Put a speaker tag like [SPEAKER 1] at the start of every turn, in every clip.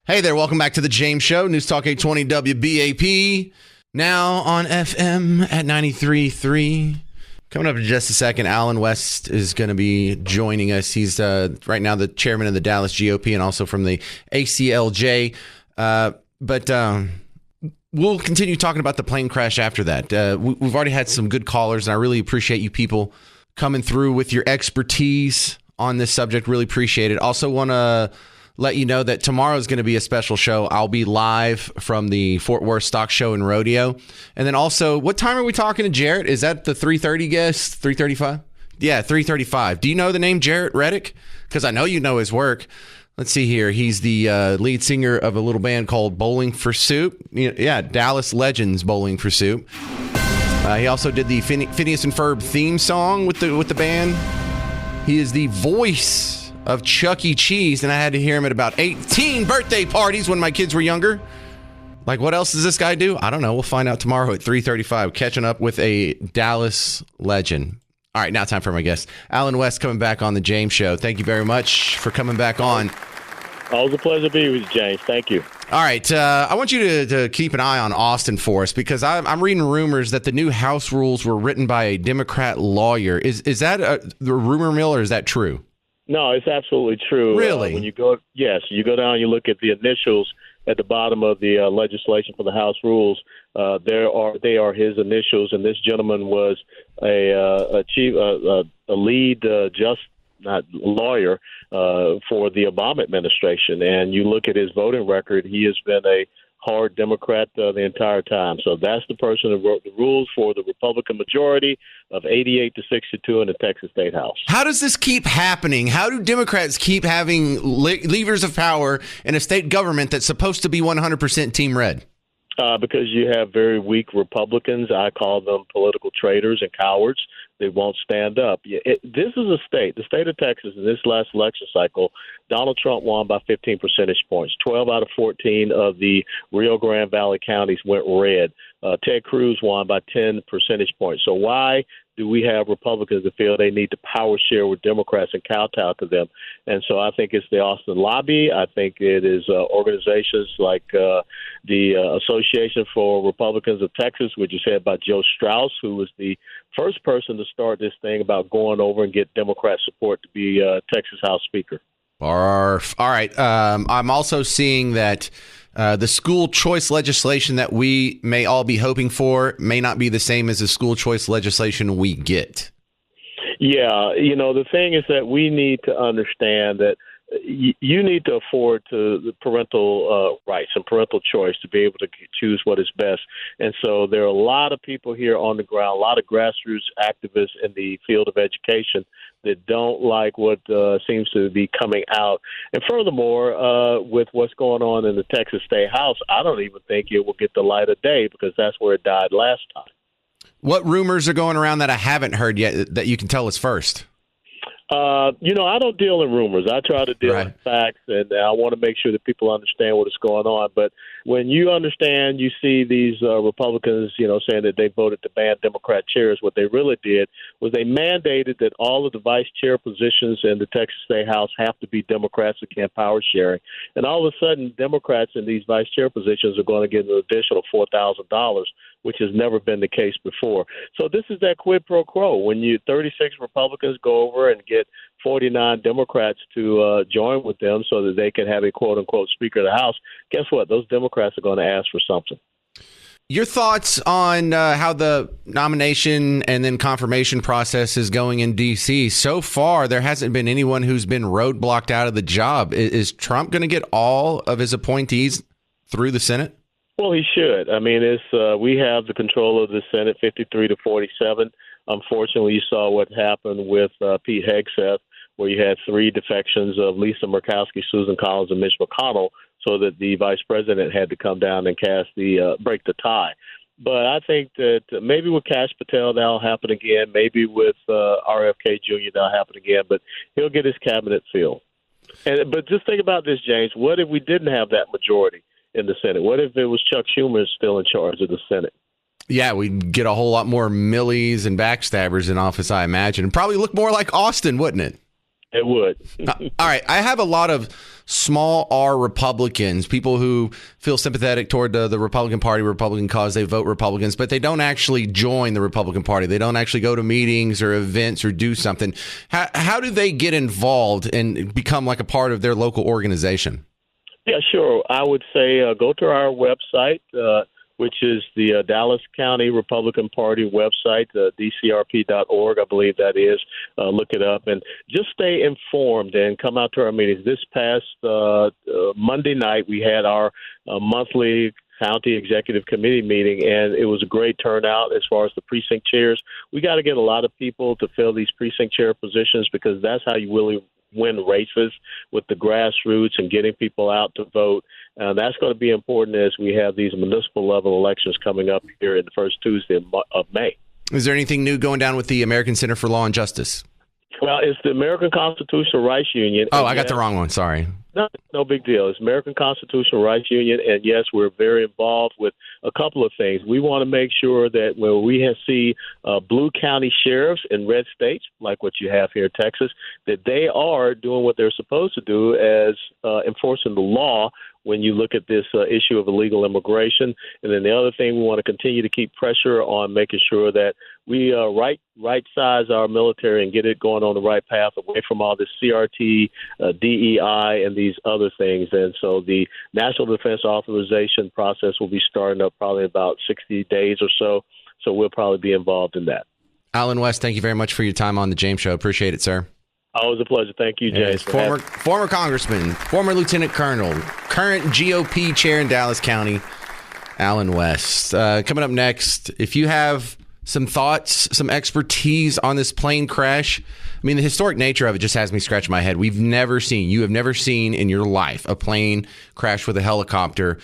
[SPEAKER 1] Hey there, welcome back to the James Show, News Talk 820 WBAP, now on FM at 93.3. Coming up in just a second, Allen West is going to be joining us. He's right now the chairman of the Dallas GOP and also from the ACLJ. But we'll continue talking about the plane crash after that. We've already had some good callers, and I really appreciate you people coming through with your expertise on this subject. Really appreciate it. Also want to let you know that tomorrow is going to be a special show. I'll be live from the Fort Worth Stock Show and Rodeo. And then also, what time are we talking to Jarrett? Is that the 3:30 guest? 3:35? Yeah, 3:35. Do you know the name Jarrett Reddick? Because I know you know his work. Let's see here. He's the lead singer of a little band called Bowling for Soup. Yeah, Dallas Legends Bowling for Soup. He also did the Phineas and Ferb theme song with the band. He is the voice of Chuck E. Cheese, and I had to hear him at about 18 birthday parties when my kids were younger. Like, what else does this guy do? I don't know. We'll find out tomorrow at 3:35, catching up with a Dallas legend. All right, now time for my guest, Allen West, coming back on the James Show. Thank you very much for coming back on.
[SPEAKER 2] Always a pleasure to be with you, James. Thank you.
[SPEAKER 1] All right, I want you to keep an eye on Austin for us, because I'm reading rumors that the new House rules were written by a Democrat lawyer. Is that the rumor mill, or is that true?
[SPEAKER 2] No, it's absolutely true.
[SPEAKER 1] Really?
[SPEAKER 2] When you go down, you look at the initials at the bottom of the legislation for the House rules. They are his initials, and this gentleman was a lead lawyer for the Obama administration. And you look at his voting record; he has been a hard Democrat the entire time. So that's the person who wrote the rules for the Republican majority of 88 to 62 in the Texas State House.
[SPEAKER 1] How does this keep happening? How do Democrats keep having levers of power in a state government that's supposed to be 100% Team Red?
[SPEAKER 2] Because you have very weak Republicans. I call them political traitors and cowards. They won't stand up. This is a state, the state of Texas, in this last election cycle, Donald Trump won by 15 percentage points. 12 out of 14 of the Rio Grande Valley counties went red. Ted Cruz won by 10 percentage points. So why do we have Republicans that feel they need to power share with Democrats and kowtow to them? And so I think it's the Austin lobby. I think it is organizations like the Association for Republicans of Texas, which is headed by Joe Strauss, who was the first person to start this thing about going over and get Democrat support to be Texas House Speaker.
[SPEAKER 1] All right. I'm also seeing that the school choice legislation that we may all be hoping for may not be the same as the school choice legislation we get.
[SPEAKER 2] Yeah, the thing is that we need to understand that you need to afford the parental rights and parental choice to be able to choose what is best. And so there are a lot of people here on the ground, a lot of grassroots activists in the field of education that don't like what seems to be coming out. And furthermore, with what's going on in the Texas State House, I don't even think it will get the light of day, because that's where it died last time.
[SPEAKER 1] What rumors are going around that I haven't heard yet that you can tell us first?
[SPEAKER 2] I don't deal in rumors. I try to deal in facts, and I want to make sure that people understand what is going on. But when you understand, you see these Republicans, saying that they voted to ban Democrat chairs. What they really did was they mandated that all of the vice chair positions in the Texas State House have to be Democrats that can power sharing. And all of a sudden, Democrats in these vice chair positions are going to get an additional $4,000, which has never been the case before. So this is that quid pro quo. When 36 Republicans go over and get 49 Democrats to join with them so that they can have a quote-unquote Speaker of the House, guess what? Those Democrats are going to ask for something.
[SPEAKER 1] Your thoughts on how the nomination and then confirmation process is going in D.C. So far, there hasn't been anyone who's been roadblocked out of the job. Is Trump going to get all of his appointees through the Senate?
[SPEAKER 2] Well, he should. I mean, we have the control of the Senate, 53 to 47. Unfortunately, you saw what happened with Pete Hegseth, where you had 3 defections of Lisa Murkowski, Susan Collins, and Mitch McConnell, so that the vice president had to come down and break the tie. But I think that maybe with Kash Patel, that'll happen again. Maybe with RFK Jr., that'll happen again. But he'll get his cabinet filled. But just think about this, James. What if we didn't have that majority in the Senate? What if it was Chuck Schumer still in charge of the Senate?
[SPEAKER 1] Yeah, we'd get a whole lot more millies and backstabbers in office, I imagine. And probably look more like Austin, wouldn't it?
[SPEAKER 2] It would.
[SPEAKER 1] All right. I have a lot of small R Republicans, people who feel sympathetic toward the Republican Party, Republican cause. They vote Republicans, but they don't actually join the Republican Party. They don't actually go to meetings or events or do something. How do they get involved and become like a part of their local organization?
[SPEAKER 2] Yeah, sure. I would say go to our website, which is the Dallas County Republican Party website, dcrp.org, I believe that is. Look it up and just stay informed and come out to our meetings. This past Monday night, we had our monthly county executive committee meeting, and it was a great turnout as far as the precinct chairs. We got to get a lot of people to fill these precinct chair positions because that's how you really win races with the grassroots and getting people out to vote. That's going to be important as we have these municipal level elections coming up here in the first Tuesday of May.
[SPEAKER 1] Is there anything new going down with the American Center for Law and Justice?
[SPEAKER 2] Well, it's the American Constitutional Rights Union.
[SPEAKER 1] Oh, I got the wrong one. Sorry.
[SPEAKER 2] No big deal. It's American Constitutional Rights Union, and yes, we're very involved with a couple of things. We want to make sure that when we see blue county sheriffs in red states, like what you have here in Texas, that they are doing what they're supposed to do as enforcing the law when you look at this issue of illegal immigration. And then the other thing, we want to continue to keep pressure on making sure that we right size our military and get it going on the right path away from all this CRT, DEI, and these other things. And so the National Defense Authorization process will be starting up probably about 60 days or so. So we'll probably be involved in that.
[SPEAKER 1] Allen West, thank you very much for your time on the James Show. Appreciate it, sir.
[SPEAKER 2] Always a pleasure. Thank you, James.
[SPEAKER 1] Former congressman, former lieutenant colonel, current GOP chair in Dallas County, Allen West. Coming up next, if you have some thoughts, some expertise on this plane crash, I mean, the historic nature of it just has me scratching my head. You have never seen in your life a plane crash with a helicopter.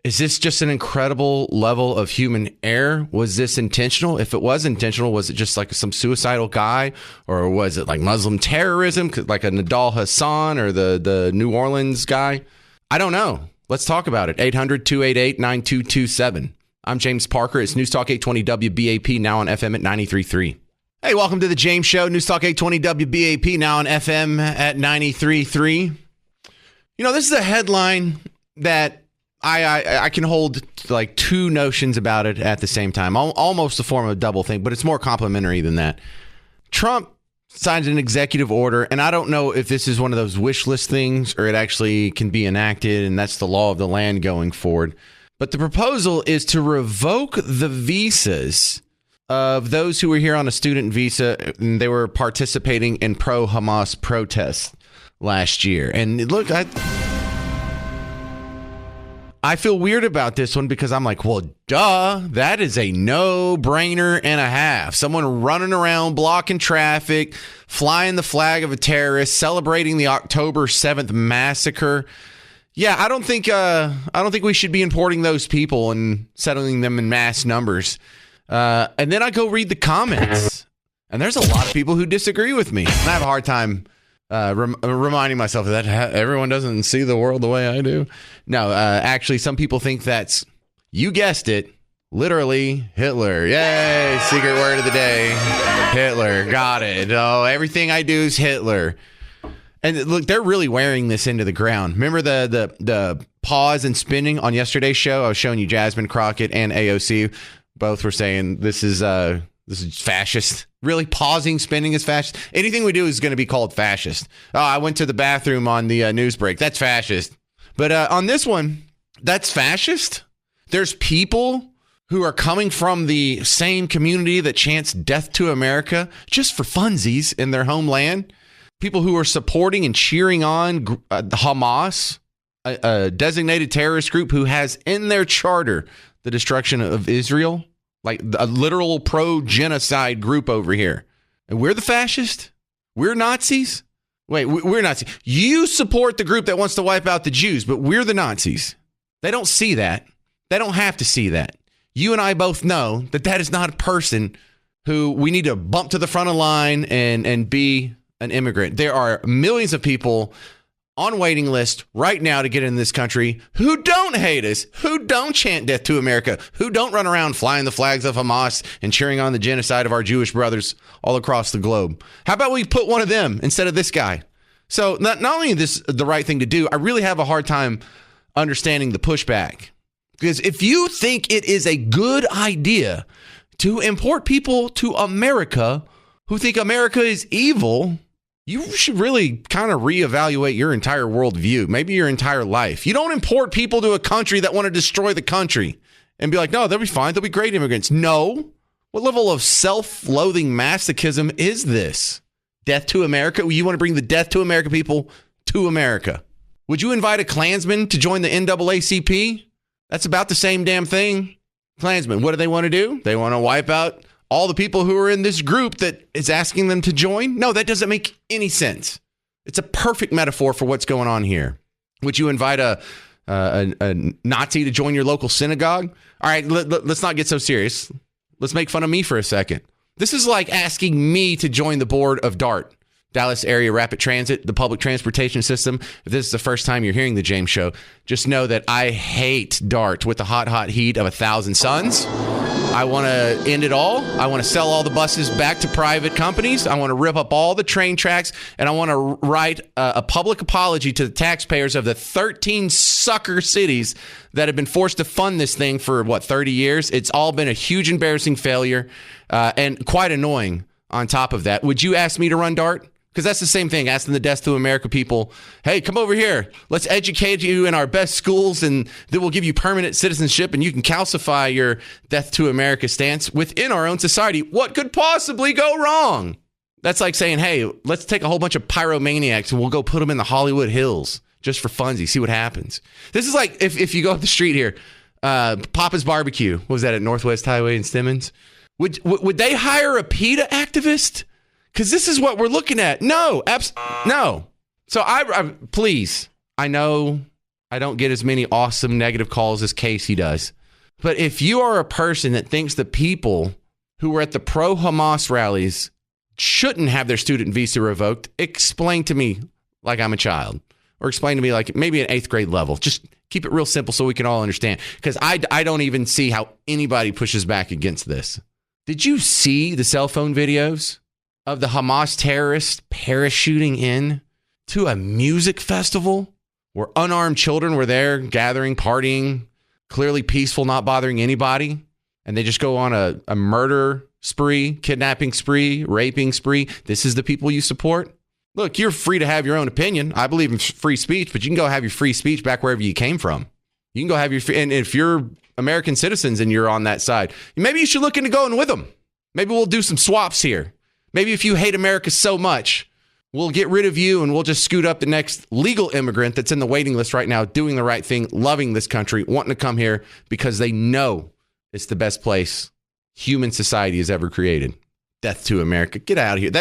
[SPEAKER 1] Is this just an incredible level of human error? Was this intentional? If it was intentional, was it just like some suicidal guy? Or was it like Muslim terrorism, like a Nidal Hassan or the New Orleans guy? I don't know. Let's talk about it. 800-288-9227. I'm James Parker. It's News Talk 820 WBAP, now on FM at 93.3. Hey, welcome to the James Show. News Talk 820 WBAP, now on FM at 93.3. You know, this is a headline that I can hold like two notions about it at the same time, almost a form of double think, but it's more complimentary than that. Trump signed an executive order, and I don't know if this is one of those wish list things or it actually can be enacted, and that's the law of the land going forward. But the proposal is to revoke the visas of those who were here on a student visa, and they were participating in pro-Hamas protests last year. And look, I feel weird about this one because I'm like, well, duh, that is a no-brainer and a half. Someone running around, blocking traffic, flying the flag of a terrorist, celebrating the October 7th massacre. Yeah, I don't think we should be importing those people and settling them in mass numbers. And then I go read the comments, and there's a lot of people who disagree with me. And I have a hard time reminding myself that everyone doesn't see the world the way I do. No, actually, some people think that's, you guessed it, literally Hitler. Yay, secret word of the day, Hitler. Got it. Oh, everything I do is Hitler. And look, they're really wearing this into the ground. Remember the pause and spinning on yesterday's show? I was showing you Jasmine Crockett and AOC. Both were saying this is fascist. Really, pausing, spinning is fascist. Anything we do is going to be called fascist. Oh, I went to the bathroom on the news break. That's fascist. But on this one, that's fascist. There's people who are coming from the same community that chants death to America just for funsies in their homeland. People who are supporting and cheering on Hamas, a designated terrorist group who has in their charter the destruction of Israel, like a literal pro-genocide group over here. And we're the fascists? We're Nazis? Wait, we're Nazis. You support the group that wants to wipe out the Jews, but we're the Nazis. They don't see that. They don't have to see that. You and I both know that that is not a person who we need to bump to the front of the line and be an immigrant. There are millions of people on waiting list right now to get in this country who don't hate us, who don't chant death to America, who don't run around flying the flags of Hamas and cheering on the genocide of our Jewish brothers all across the globe. How about we put one of them instead of this guy? So not only is this the right thing to do, I really have a hard time understanding the pushback. Because if you think it is a good idea to import people to America who think America is evil, you should really kind of reevaluate your entire worldview, maybe your entire life. You don't import people to a country that want to destroy the country and be like, no, they'll be fine. They'll be great immigrants. No. What level of self-loathing masochism is this? Death to America? You want to bring the death to America people to America. Would you invite a Klansman to join the NAACP? That's about the same damn thing. Klansmen, what do they want to do? They want to wipe out all the people who are in this group that is asking them to join? No, that doesn't make any sense. It's a perfect metaphor for what's going on here. Would you invite a Nazi to join your local synagogue? All right, let's not get so serious. Let's make fun of me for a second. This is like asking me to join the board of DART, Dallas Area Rapid Transit, the public transportation system. If this is the first time you're hearing the James Show, just know that I hate DART with the hot heat of 1,000 suns. I want to end it all. I want to sell all the buses back to private companies. I want to rip up all the train tracks, and I want to write a public apology to the taxpayers of the 13 sucker cities that have been forced to fund this thing for, 30 years? It's all been a huge, embarrassing failure and quite annoying on top of that. Would you ask me to run DART? Because that's the same thing, asking the Death to America people, hey, come over here. Let's educate you in our best schools, and then we'll give you permanent citizenship, and you can calcify your Death to America stance within our own society. What could possibly go wrong? That's like saying, hey, let's take a whole bunch of pyromaniacs, and we'll go put them in the Hollywood Hills just for funsies, see what happens. This is like if you go up the street here, Papa's Barbecue, what was that, at Northwest Highway in Stemmons? Would they hire a PETA activist? Because this is what we're looking at. No, no. So I please, I know I don't get as many awesome negative calls as Casey does. But if you are a person that thinks the people who were at the pro-Hamas rallies shouldn't have their student visa revoked, explain to me like I'm a child. Or explain to me like maybe an 8th grade level. Just keep it real simple so we can all understand. Because I don't even see how anybody pushes back against this. Did you see the cell phone videos of the Hamas terrorists parachuting in to a music festival where unarmed children were there gathering, partying, clearly peaceful, not bothering anybody? And they just go on a murder spree, kidnapping spree, raping spree. This is the people you support? Look, you're free to have your own opinion. I believe in free speech, but you can go have your free speech back wherever you came from. You can go have your free, and if you're American citizens and you're on that side, maybe you should look into going with them. Maybe we'll do some swaps here. Maybe if you hate America so much, we'll get rid of you and we'll just scoot up the next legal immigrant that's in the waiting list right now, doing the right thing, loving this country, wanting to come here because they know it's the best place human society has ever created. Death to America. Get out of here.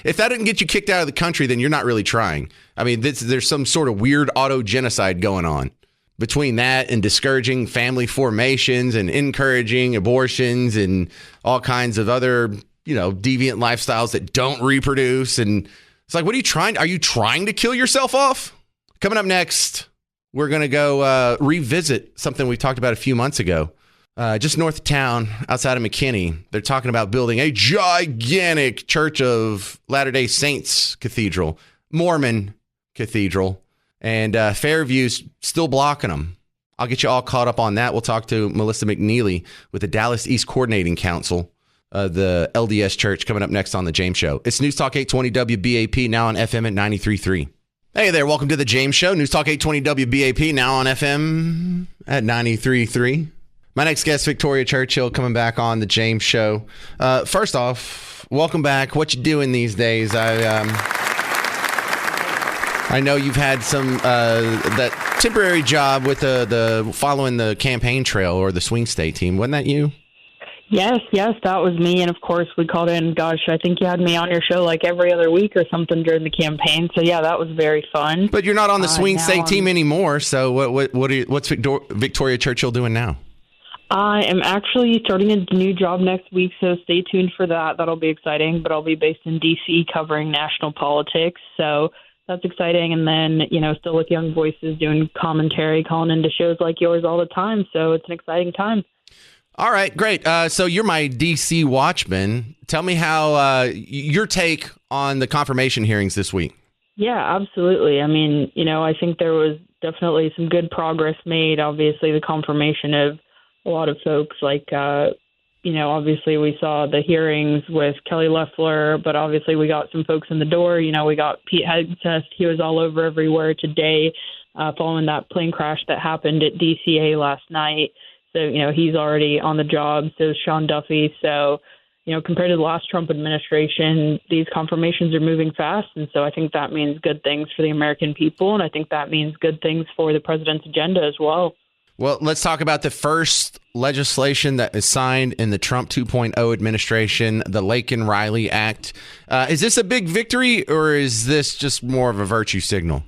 [SPEAKER 1] If that didn't get you kicked out of the country, then you're not really trying. I mean, there's some sort of weird auto-genocide going on. Between that and discouraging family formations and encouraging abortions and all kinds of other, deviant lifestyles that don't reproduce. And it's like, what are you trying? Are you trying to kill yourself off? Coming up next, we're going to go revisit something we talked about a few months ago. Just north of town, outside of McKinney, they're talking about building a gigantic Church of Latter-day Saints cathedral, Mormon cathedral. And Fairview's still blocking them. I'll get you all caught up on that. We'll talk to Melissa McNeely with the Dallas East Coordinating Council, the LDS Church, coming up next on The James Show. It's News Talk 820 WBAP, now on FM at 93.3. Hey there, welcome to The James Show. News Talk 820 WBAP, now on FM at 93.3. My next guest, Victoria Churchill, coming back on The James Show. First off, welcome back. What you doing these days? I know you've had some that temporary job with the following the campaign trail or the swing state team. Wasn't that you?
[SPEAKER 3] Yes, that was me. And of course, we called in. Gosh, I think you had me on your show like every other week or something during the campaign. So yeah, that was very fun.
[SPEAKER 1] But you're not on the swing state team anymore. So what's Victoria Churchill doing now?
[SPEAKER 3] I am actually starting a new job next week, so stay tuned for that. That'll be exciting. But I'll be based in D.C. covering national politics. So that's exciting. And then, still with Young Voices, doing commentary, calling into shows like yours all the time. So it's an exciting time.
[SPEAKER 1] All right, great. So you're my D.C. watchman. Tell me how your take on the confirmation hearings this week.
[SPEAKER 3] Yeah, absolutely. I mean, I think there was definitely some good progress made. Obviously, the confirmation of a lot of folks, like, obviously we saw the hearings with Kelly Loeffler, but obviously we got some folks in the door. We got Pete Hegseth. He was all over everywhere today following that plane crash that happened at DCA last night. So, he's already on the job. So is Sean Duffy. So, compared to the last Trump administration, these confirmations are moving fast. And so I think that means good things for the American people. And I think that means good things for the president's agenda as well.
[SPEAKER 1] Well, let's talk about the first legislation that is signed in the Trump 2.0 administration, the Laken Riley Act. Is this a big victory, or is this just more of a virtue signal?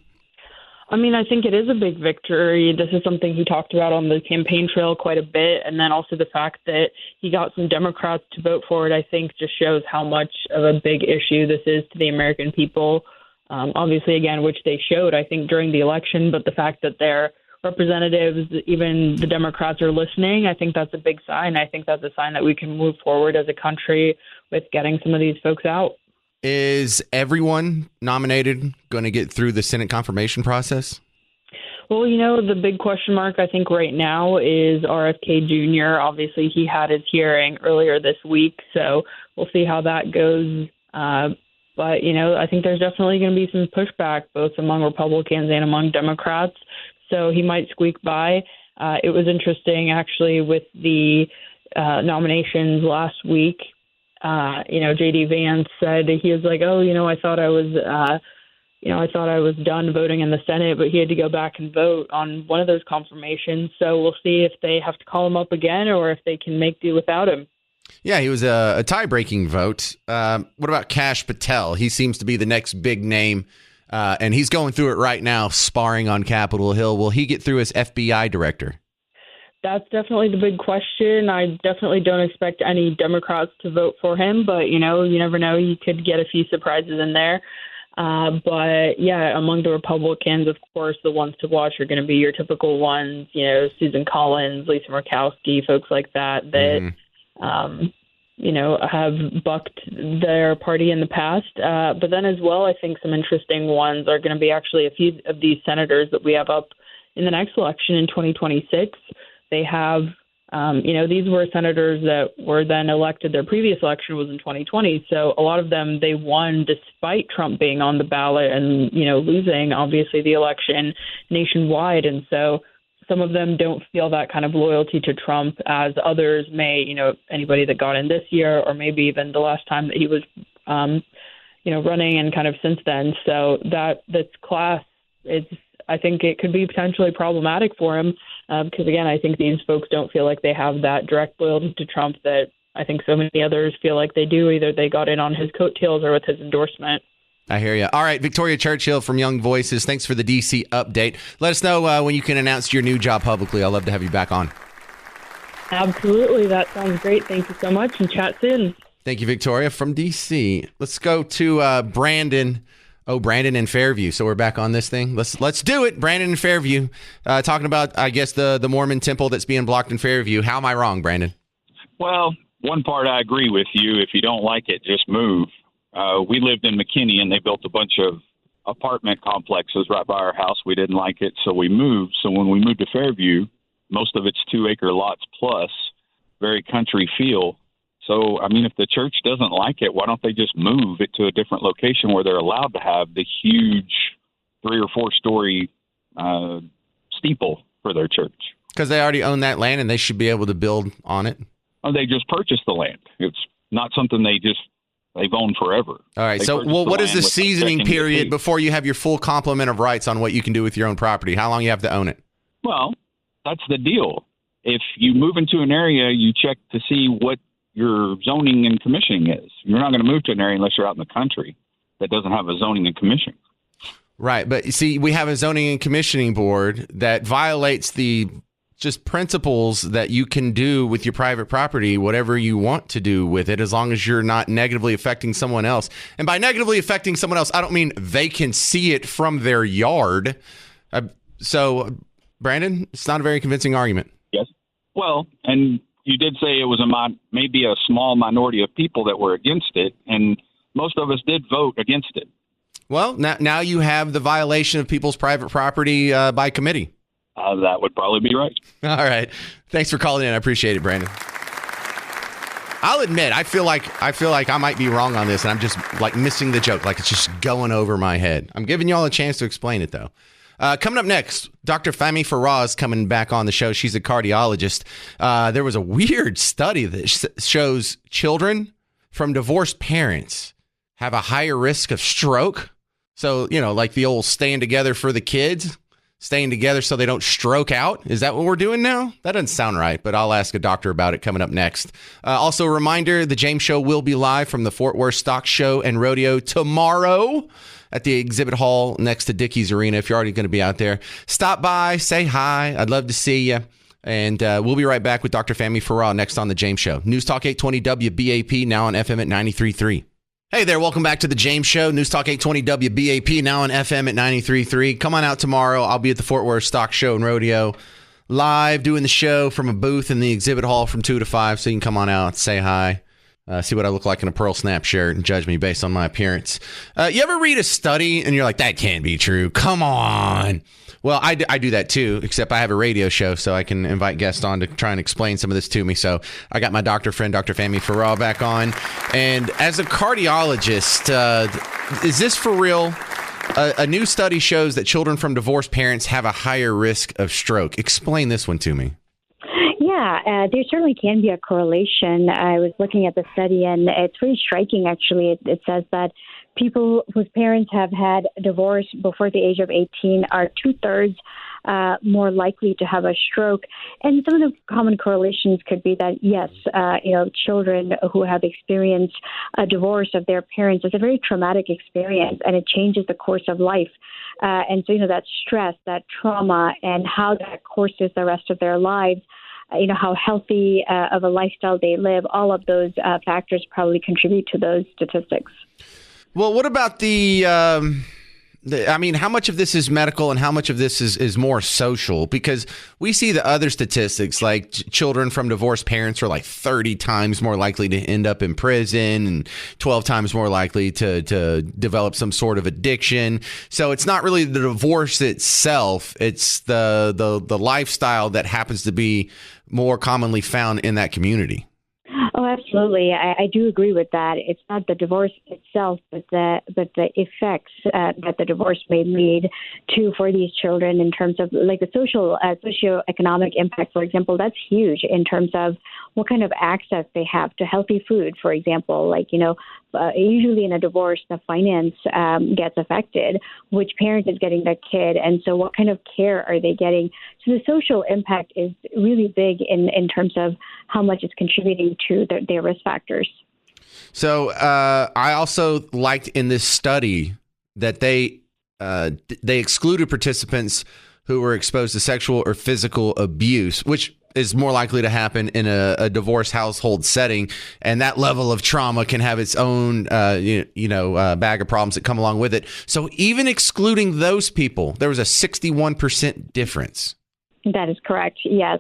[SPEAKER 3] I mean, I think it is a big victory. This is something he talked about on the campaign trail quite a bit. And then also the fact that he got some Democrats to vote for it, I think just shows how much of a big issue this is to the American people. Obviously, again, which they showed, I think, during the election. But the fact that their representatives, even the Democrats, are listening, I think that's a big sign. I think that's a sign that we can move forward as a country with getting some of these folks out.
[SPEAKER 1] Is everyone nominated going to get through the Senate confirmation process?
[SPEAKER 3] Well, the big question mark, I think, right now is RFK Jr. Obviously, he had his hearing earlier this week, so we'll see how that goes. But, I think there's definitely going to be some pushback, both among Republicans and among Democrats, so he might squeak by. It was interesting, actually, with the nominations last week. J.D. Vance said he was like, I thought I was done voting in the Senate, but he had to go back and vote on one of those confirmations. So we'll see if they have to call him up again or if they can make do without him.
[SPEAKER 1] Yeah, he was a tie-breaking vote. What about Kash Patel? He seems to be the next big name, and he's going through it right now, sparring on Capitol Hill. Will he get through as FBI director?
[SPEAKER 3] That's definitely the big question. I definitely don't expect any Democrats to vote for him, but, you never know. You could get a few surprises in there. But, yeah, among the Republicans, of course, the ones to watch are going to be your typical ones, Susan Collins, Lisa Murkowski, folks like that, have bucked their party in the past. But then as well, I think some interesting ones are going to be actually a few of these senators that we have up in the next election in 2026. They have, these were senators that were then elected. Their previous election was in 2020. So a lot of them, they won despite Trump being on the ballot and, losing, obviously, the election nationwide. And so some of them don't feel that kind of loyalty to Trump as others may, anybody that got in this year or maybe even the last time that he was, running and kind of since then. So that's class. I think it could be potentially problematic for him because, again, I think these folks don't feel like they have that direct loyalty to Trump that I think so many others feel like they do. Either they got in on his coattails or with his endorsement.
[SPEAKER 1] I hear you. All right, Victoria Churchill from Young Voices, thanks for the D.C. update. Let us know when you can announce your new job publicly. I'd love to have you back on.
[SPEAKER 3] Absolutely. That sounds great. Thank you so much, and chat soon.
[SPEAKER 1] Thank you, Victoria from D.C. Let's go to Brandon. Oh, Brandon in Fairview. So we're back on this thing. Let's do it. Brandon in Fairview, talking about, I guess, the Mormon temple that's being blocked in Fairview. How am I wrong, Brandon?
[SPEAKER 4] Well, one part I agree with you. If you don't like it, just move. We lived in McKinney, and they built a bunch of apartment complexes right by our house. We didn't like it, so we moved. So when we moved to Fairview, most of it's 2-acre lots plus, very country feel. So, I mean, if the church doesn't like it, why don't they just move it to a different location where they're allowed to have the huge 3 or 4 story steeple for their church?
[SPEAKER 1] Because they already own that land and they should be able to build on it.
[SPEAKER 4] Oh, they just purchased the land. It's not something they've owned forever.
[SPEAKER 1] All right. So, what is the seasoning period before you have your full complement of rights on what you can do with your own property? How long you have to own it?
[SPEAKER 4] Well, that's the deal. If you move into an area, you check to see what your zoning and commissioning is. You're not going to move to an area unless you're out in the country that doesn't have a zoning and commissioning.
[SPEAKER 1] Right. But you see, we have a zoning and commissioning board that violates the just principles that you can do with your private property, whatever you want to do with it, as long as you're not negatively affecting someone else. And by negatively affecting someone else, I don't mean they can see it from their yard. So, Brandon, it's not a very convincing argument.
[SPEAKER 4] Yes. Well, and you did say it was maybe a small minority of people that were against it, and most of us did vote against it.
[SPEAKER 1] Well, now you have the violation of people's private property by committee.
[SPEAKER 4] That would probably be right.
[SPEAKER 1] All right. Thanks for calling in. I appreciate it, Brandon. I'll admit, I feel like I might be wrong on this, and I'm just like missing the joke. Like it's just going over my head. I'm giving y'all a chance to explain it, though. Coming up next, Dr. Fahmi Faraz coming back on the show. She's a cardiologist. There was a weird study that shows children from divorced parents have a higher risk of stroke. So, like the old staying together for the kids. Staying together so they don't stroke out. Is that what we're doing now? That doesn't sound right, but I'll ask a doctor about it coming up next. Also, a reminder, the James Show will be live from the Fort Worth Stock Show and Rodeo tomorrow at the exhibit hall next to Dickies Arena. If you're already going to be out there, stop by, say hi. I'd love to see you. And we'll be right back with Dr. Fahmi Faraz next on the James Show. News Talk 820 WBAP, now on FM at 93.3. Hey there, welcome back to the James Show. News Talk 820 WBAP, now on FM at 93.3. Come on out tomorrow. I'll be at the Fort Worth Stock Show and Rodeo, live doing the show from a booth in the exhibit hall from 2 to 5. So you can come on out, say hi, see what I look like in a Pearl Snap shirt, and judge me based on my appearance. You ever read a study and you're like, that can't be true? Come on. Well, I do that too, except I have a radio show, so I can invite guests on to try and explain some of this to me. So I got my doctor friend, Dr. Fahmi Faraz, back on. And as a cardiologist, is this for real? A new study shows that children from divorced parents have a higher risk of stroke. Explain this one to me.
[SPEAKER 5] Yeah, there certainly can be a correlation. I was looking at the study, and it's really striking, actually. It says that people whose parents have had divorce before the age of 18 are 2/3 more likely to have a stroke. And some of the common correlations could be that, yes, children who have experienced a divorce of their parents, it's a very traumatic experience, and it changes the course of life. And so, that stress, that trauma, and how that courses the rest of their lives, how healthy of a lifestyle they live, all of those factors probably contribute to those statistics.
[SPEAKER 1] Well, what about how much of this is medical and how much of this is more social? Because we see the other statistics, like children from divorced parents are like 30 times more likely to end up in prison and 12 times more likely to develop some sort of addiction. So it's not really the divorce itself. It's the lifestyle that happens to be more commonly found in that community.
[SPEAKER 5] Oh, absolutely. I do agree with that. It's not the divorce itself, but the effects that the divorce may lead to for these children in terms of like the socioeconomic impact, for example. That's huge in terms of what kind of access they have to healthy food, for example. Usually in a divorce, the finance gets affected. Which parent is getting the kid? And so what kind of care are they getting? So the social impact is really big in terms of how much it's contributing to their risk factors.
[SPEAKER 1] So I also liked in this study that they excluded participants who were exposed to sexual or physical abuse, which is more likely to happen in a divorce household setting. And that level of trauma can have its own, bag of problems that come along with it. So even excluding those people, there was a 61% difference.
[SPEAKER 5] That is correct. Yes.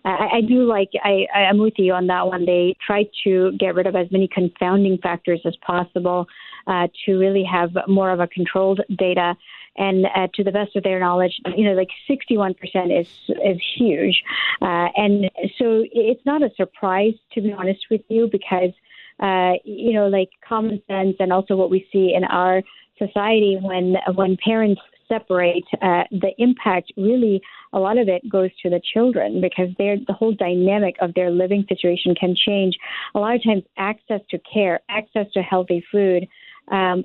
[SPEAKER 5] I do I'm with you on that one. They tried to get rid of as many confounding factors as possible to really have more of a controlled data. And to the best of their knowledge, 61% is huge. And so it's not a surprise, to be honest with you, because, common sense and also what we see in our society when parents separate, the impact really, a lot of it goes to the children because the whole dynamic of their living situation can change. A lot of times access to care, access to healthy food,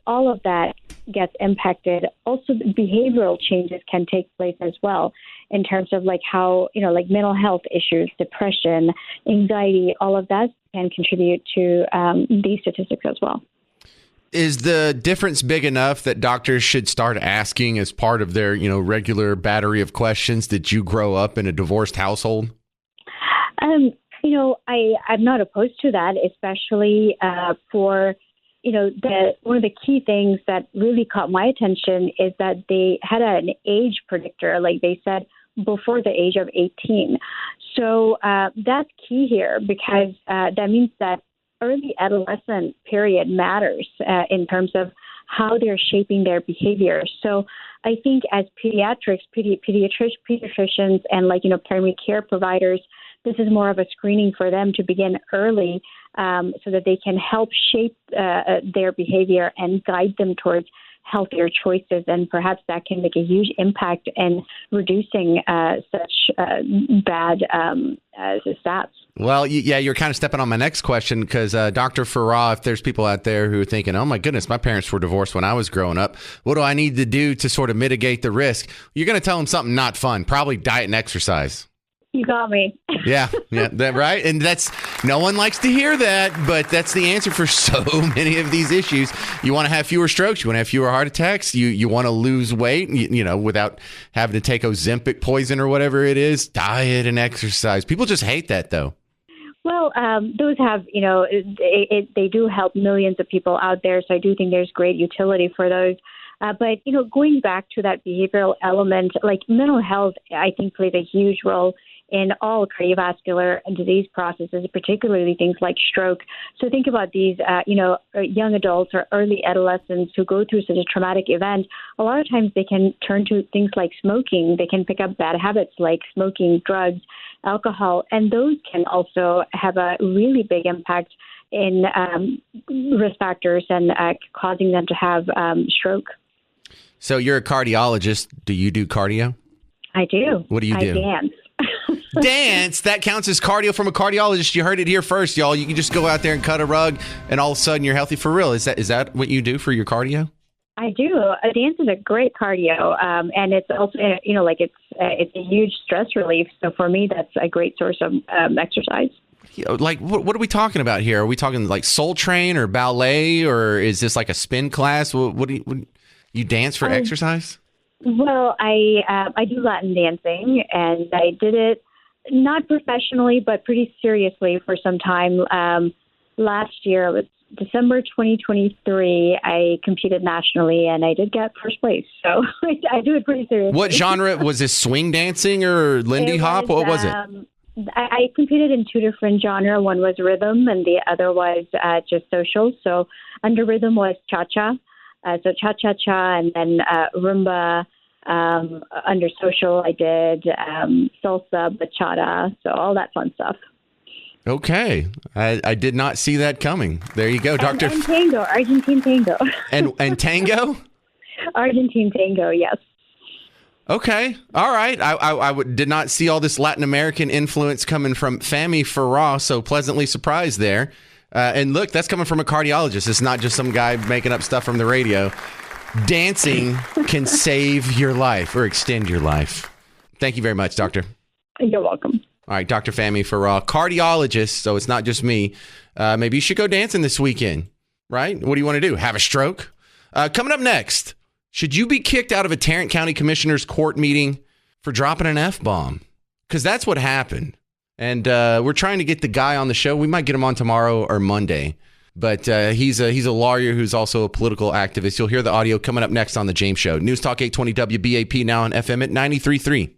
[SPEAKER 5] all of that gets impacted. Also, behavioral changes can take place as well in terms of how, mental health issues, depression, anxiety, all of that can contribute to these statistics as well.
[SPEAKER 1] Is the difference big enough that doctors should start asking as part of their, regular battery of questions, did you grow up in a divorced household?
[SPEAKER 5] I'm not opposed to that, especially for one of the key things that really caught my attention is that they had an age predictor, like they said, before the age of 18. So that's key here because that means that early adolescent period matters in terms of how they're shaping their behavior. So I think as pediatricians and primary care providers, this is more of a screening for them to begin early so that they can help shape their behavior and guide them towards healthier choices. And perhaps that can make a huge impact in reducing such bad stats.
[SPEAKER 1] Well, yeah, you're kind of stepping on my next question because Dr. Farah, if there's people out there who are thinking, oh, my goodness, my parents were divorced when I was growing up. What do I need to do to sort of mitigate the risk? You're going to tell them something not fun, probably diet and exercise.
[SPEAKER 5] You got me.
[SPEAKER 1] Yeah, right? And no one likes to hear that, but that's the answer for so many of these issues. You want to have fewer strokes. You want to have fewer heart attacks. You want to lose weight, without having to take Ozempic poison or whatever it is. Diet and exercise. People just hate that, though.
[SPEAKER 5] Well, those have, they do help millions of people out there. So I do think there's great utility for those. But, going back to that behavioral element, like mental health, I think plays a huge role in all cardiovascular disease processes, particularly things like stroke. So think about these, young adults or early adolescents who go through such a traumatic event. A lot of times they can turn to things like smoking. They can pick up bad habits like smoking, drugs, alcohol, and those can also have a really big impact in risk factors and causing them to have stroke.
[SPEAKER 1] So you're a cardiologist. Do you do cardio?
[SPEAKER 5] I do.
[SPEAKER 1] What do you do?
[SPEAKER 5] I dance.
[SPEAKER 1] Dance? That counts as cardio from a cardiologist. You heard it here first, y'all. You can just go out there and cut a rug, and all of a sudden you're healthy for real. Is that what you do for your cardio?
[SPEAKER 5] I do. Dance is a great cardio, and it's also it's a huge stress relief. So for me, that's a great source of exercise.
[SPEAKER 1] Like, what are we talking about here? Are we talking like Soul Train or ballet, or is this like a spin class? What do you dance for exercise?
[SPEAKER 5] Well, I do Latin dancing, and I did it not professionally, but pretty seriously for some time. Last year, it was December 2023, I competed nationally, and I did get first place. So I do it pretty seriously.
[SPEAKER 1] What genre? Was this swing dancing or Lindy Hop? What was it?
[SPEAKER 5] I competed in two different genres. One was rhythm, and the other was just social. So under rhythm was cha-cha. So cha-cha-cha, and then rumba. Under social, I did salsa, bachata, so all that fun stuff.
[SPEAKER 1] Okay. I did not see that coming. There you go, Dr.
[SPEAKER 5] And tango, Argentine tango.
[SPEAKER 1] And tango?
[SPEAKER 5] Argentine tango, yes.
[SPEAKER 1] Okay. All right. I did not see all this Latin American influence coming from Fami Farah, so pleasantly surprised there. And look, that's coming from a cardiologist. It's not just some guy making up stuff from the radio. Dancing can save your life or extend your life. Thank you very much, Doctor.
[SPEAKER 5] You're welcome.
[SPEAKER 1] All right, Dr. Fami Farah, cardiologist, so it's not just me. Maybe you should go dancing this weekend, right? What do you want to do? Have a stroke? Coming up next, should you be kicked out of a Tarrant County Commissioner's Court meeting for dropping an F-bomb? Because that's what happened. And we're trying to get the guy on the show. We might get him on tomorrow or Monday. But he's a lawyer who's also a political activist. You'll hear the audio coming up next on The James Show. News Talk 820 WBAP, now on FM at 93.3.